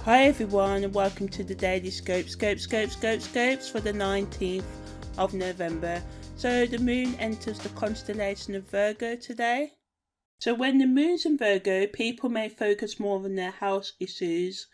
Hi everyone, and welcome to the Daily Scopes for the 19th of November. So the moon enters the constellation of Virgo today. So when the moon's in Virgo, people may focus more on their health issues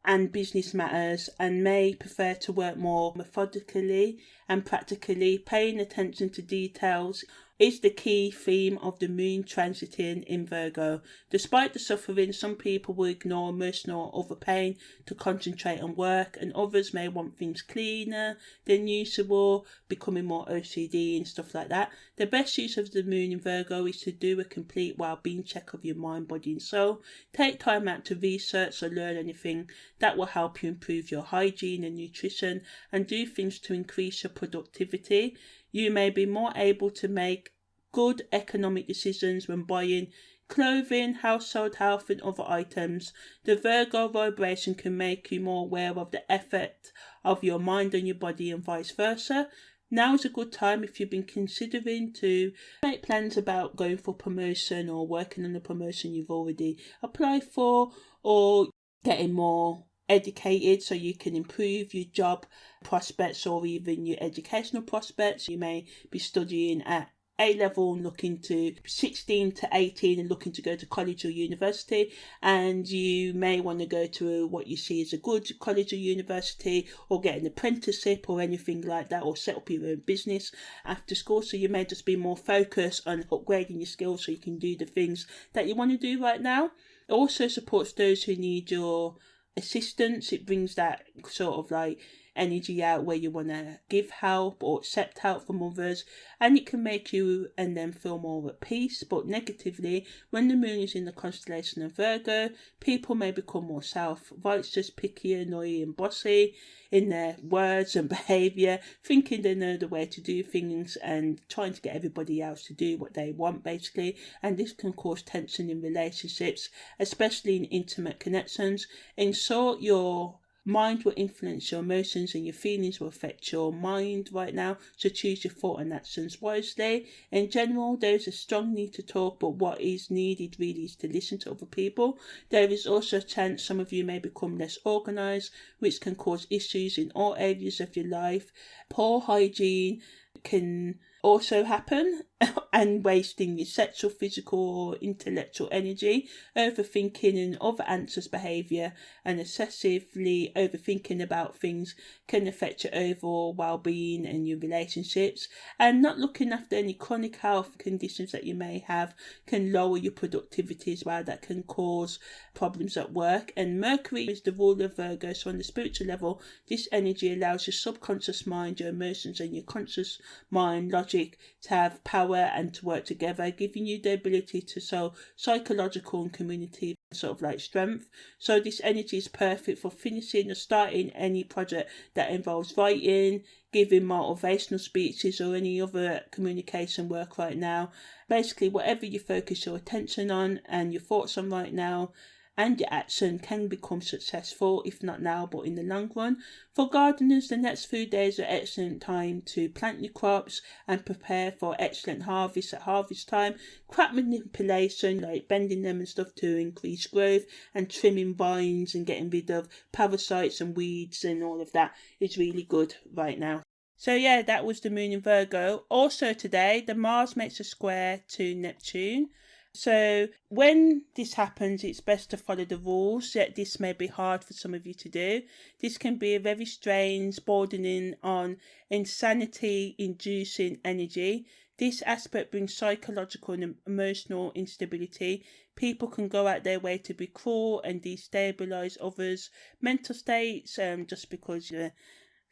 and business matters and may prefer to work more methodically and practically. Paying attention to details is the key theme of the moon transiting in Virgo. Despite the suffering, some people will ignore emotional or other pain to concentrate on work, and others may want things cleaner than usual, becoming more OCD and stuff like that. The best use of the moon in Virgo is to do a complete well-being check of your mind, body and soul. Take time out to research or learn anything that will help you improve your hygiene and nutrition, and do things to increase your productivity. You may be more able to make good economic decisions when buying clothing, household health and other items. The Virgo vibration can make you more aware of the effect of your mind on your body and vice versa. Now is a good time if you've been considering to make plans about going for promotion or working on the promotion you've already applied for, or getting more educated so you can improve your job prospects or even your educational prospects. You may be studying at A-level and looking to 16 to 18 and looking to go to college or university, and you may want to go to what you see as a good college or university, or get an apprenticeship or anything like that, or set up your own business after school. So you may just be more focused on upgrading your skills so you can do the things that you want to do right now. It also supports those who need your assistance. It brings that sort of like energy out where you want to give help or accept help from others, and it can make you and them feel more at peace. But negatively, when the moon is in the constellation of Virgo, people may become more self-righteous, picky, annoying and bossy in their words and behaviour, thinking they know the way to do things and trying to get everybody else to do what they want basically. And this can cause tension in relationships, especially in intimate connections. In short, your mind will influence your emotions and your feelings will affect your mind right now, so choose your thought and actions wisely. In general, there is a strong need to talk, but what is needed really is to listen to other people. There is also a chance some of you may become less organised, which can cause issues in all areas of your life. Poor hygiene can also happen, and wasting your sexual, physical or intellectual energy. Overthinking and other anxious behaviour and excessively overthinking about things can affect your overall well-being and your relationships. And not looking after any chronic health conditions that you may have can lower your productivity as well. That can cause problems at work. And Mercury is the ruler of Virgo, so on the spiritual level, this energy allows your subconscious mind, your emotions and your conscious mind, logic, to have power and to work together, giving you the ability to show psychological and community sort of like strength. So this energy is perfect for finishing or starting any project that involves writing, giving motivational speeches or any other communication work right now. Basically, whatever you focus your attention on and your thoughts on right now, and your action can become successful, if not now, but in the long run. For gardeners, the next few days are an excellent time to plant your crops and prepare for excellent harvest at harvest time. Crop manipulation, like bending them and stuff to increase growth, and trimming vines and getting rid of parasites and weeds and all of that is really good right now. So yeah, that was the moon in Virgo. Also today, the Mars makes a square to Neptune. So when this happens, it's best to follow the rules, yet this may be hard for some of you to do. This can be a very strange, bordering on insanity-inducing energy. This aspect brings psychological and emotional instability. People can go out their way to be cruel and destabilise others' mental states just because you're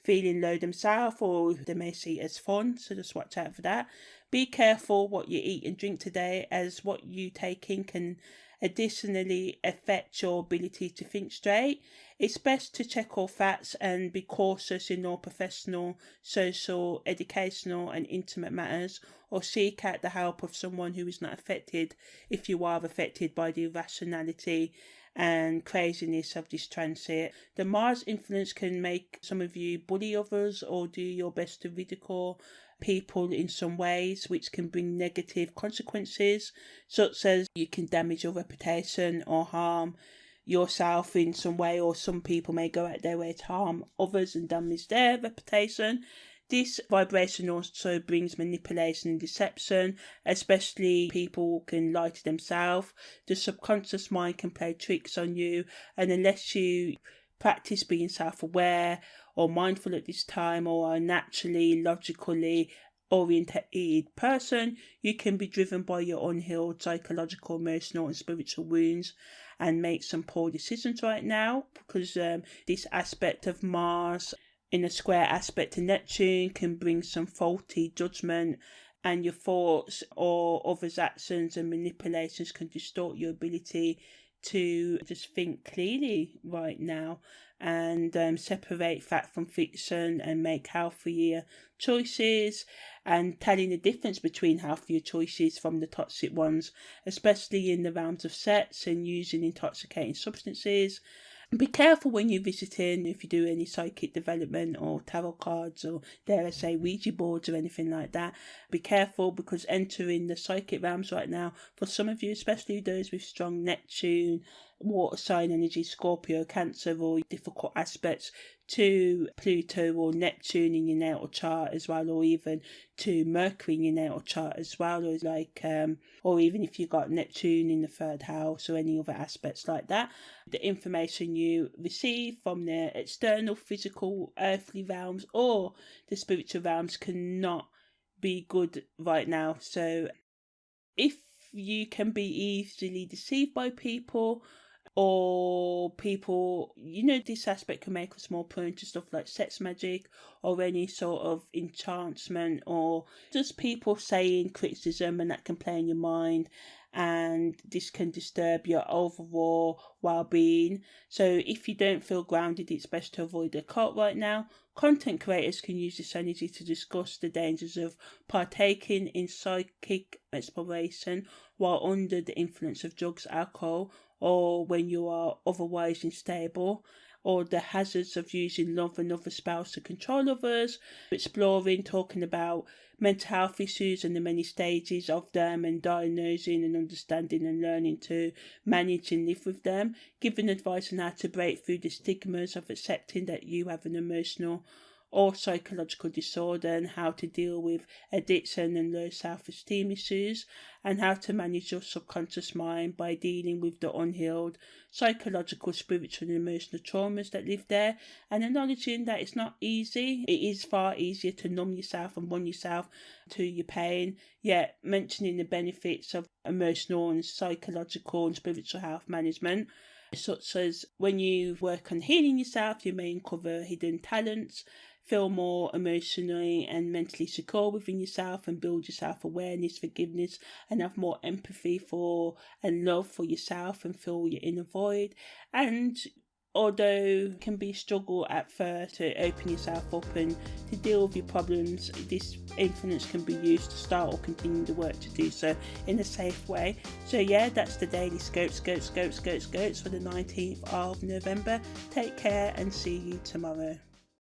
feeling low themselves, or they may see it as fun, so just watch out for that. Be careful what you eat and drink today, as what you take in can additionally affect your ability to think straight. It's best to check all facts and be cautious in all professional, social, educational and intimate matters, or seek out the help of someone who is not affected if you are affected by the irrationality and craziness of this transit. The Mars influence can make some of you bully others or do your best to ridicule people in some ways, which can bring negative consequences, such as you can damage your reputation or harm yourself in some way, or some people may go out their way to harm others and damage their reputation. This vibration also brings manipulation and deception, especially people can lie to themselves. The subconscious mind can play tricks on you, and unless you practice being self-aware or mindful at this time, or are naturally logically orientated person, you can be driven by your unhealed psychological, emotional and spiritual wounds and make some poor decisions right now, because this aspect of Mars in a square aspect to Neptune can bring some faulty judgment, and your thoughts or others' actions and manipulations can distort your ability to just think clearly right now, and separate fact from fiction and make healthier choices, and telling the difference between healthier choices from the toxic ones, especially in the realms of sex and using intoxicating substances. Be careful when you're visiting, if you do any psychic development or tarot cards, or dare I say Ouija boards or anything like that. Be careful, because entering the psychic realms right now, for some of you, especially those with strong Neptune, water sign energy, Scorpio, Cancer, or difficult aspects to Pluto or Neptune in your natal chart as well, or even to Mercury in your natal chart as well, or even if you got Neptune in the third house or any other aspects like that. The information you receive from the external physical earthly realms or the spiritual realms cannot be good right now. So if you can be easily deceived by people, or people, this aspect can make us more prone to stuff like sex magic or any sort of enchantment, or just people saying criticism, and that can play in your mind, and this can disturb your overall well-being. So if you don't feel grounded, it's best to avoid the occult right now. Content creators can use this energy to discuss the dangers of partaking in psychic exploration while under the influence of drugs, alcohol, or when you are otherwise unstable, or the hazards of using love and other spells to control others, exploring, talking about mental health issues and the many stages of them, and diagnosing and understanding and learning to manage and live with them, giving advice on how to break through the stigmas of accepting that you have an emotional or psychological disorder, and how to deal with addiction and low self-esteem issues, and how to manage your subconscious mind by dealing with the unhealed psychological, spiritual and emotional traumas that live there, and acknowledging that it's not easy. It is far easier to numb yourself and run yourself to your pain, yet mentioning the benefits of emotional and psychological and spiritual health management, such as when you work on healing yourself, you may uncover hidden talents, feel more emotionally and mentally secure within yourself, and build your self-awareness, forgiveness, and have more empathy for and love for yourself, and fill your inner void. And although it can be a struggle at first to open yourself up and to deal with your problems, this influence can be used to start or continue the work to do so in a safe way. So yeah, that's the daily scopes for the 19th of November. Take care and see you tomorrow.